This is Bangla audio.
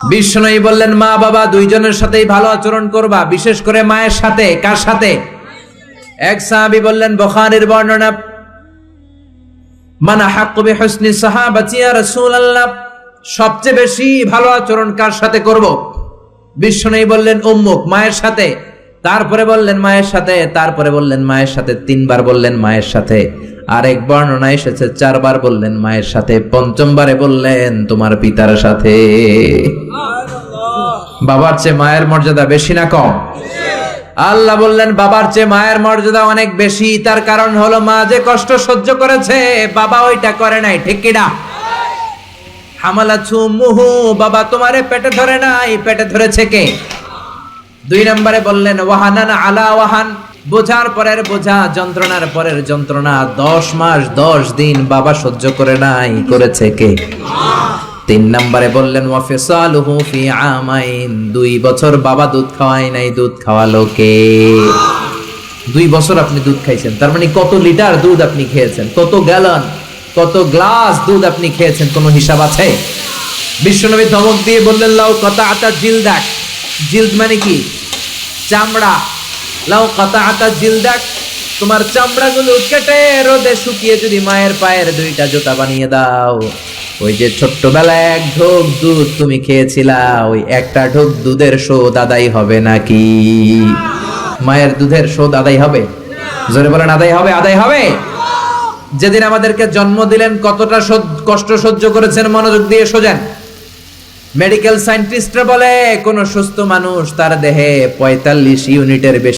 বিষ্ণুই বললেন মা বাবা দুইজনের সাথেই ভালো আচরণ করবা, বিশেষ করে মায়ের সাথে। কার সাথে? এক সাহাবী বললেন, বুখারীর বর্ণনা, মান আহাক্কু বিহুসনি সাহাবাতি ইয়া রাসূলুল্লাহ, সবচেয়ে বেশি ভালো আচরণ কার সাথে করব? বিষ্ণুই বললেন উম্মুক, মায়ের সাথে। তারপরে বললেন মায়ের সাথে, তারপরে বললেন মায়ের সাথে, তিনবার বললেন মায়ের সাথে। আরেক বর্ণনা এসেছে চারবার বললেন মায়ের সাথে, পঞ্চমবারে বললেন তোমার পিতার সাথে। বাবার চেয়ে মায়ের মর্যাদা বেশি না কম? আল্লাহ বললেন বাবার চেয়ে মায়ের মর্যাদা অনেক বেশি। তার কারণ হলো মা যে কষ্ট সহ্য করেছে বাবা ওইটা করে নাই। ঠিক কিনা? হামালাতহু উম্মুহু, বাবা তোমারে পেটে ধরে নাই, পেটে ধরেছে কে? দুই নম্বরে বললেন ওয়াহানান আলা ওয়াহান, বোঝার পরের বোঝা, যন্ত্রণার পরের যন্ত্রণা 10 মাস 10 দিন বাবা সহ্য করে নাই, করেছে কে? তিন নম্বরে বললেন ওয়াফিসালুহু ফি আমাইন, 2 বছর বাবা দুধ খাওয়ায় নাই, দুধ খাওয়ালো কে? 2 বছর আপনি দুধ খাইছেন, তার মানে কত লিটার দুধ আপনি খেয়েছেন, কত গ্যালন, কত গ্লাস দুধ আপনি খেয়েছেন, কোনো হিসাব আছে? বিশ্বনবী ধমক দিয়ে বললেন লাউ কাতাআতা জিলদাক, জিলদ মানে কি? চামড়া। লাউ কাতাআতা জিলদাক, তোমার চামড়াগুলো কেটে রোদে শুকিয়ে যদি মায়ের পায়ের 2টা জুতা বানিয়ে দাও, ওই যে ছোট্টবেলায় 1 ঢোক দুধ তুমি খেয়েছিলা, ওই একটা ঢোক দুধের শোধ আদায় হবে নাকি? মায়ের দুধের শোধ আদায় হবে? জোরে বলেন আদায় হবে? আদায় হবে। যেদিন আমাদেরকে জন্ম দিলেন কতটা কষ্ট সহ্য করেছেন, মনোযোগ দিয়ে শোনেন। মেডিকেল সায়েন্টিস্টরা বলে কোন সুস্থ মানুষ তার দেহে 45 ইউনিটের বেশি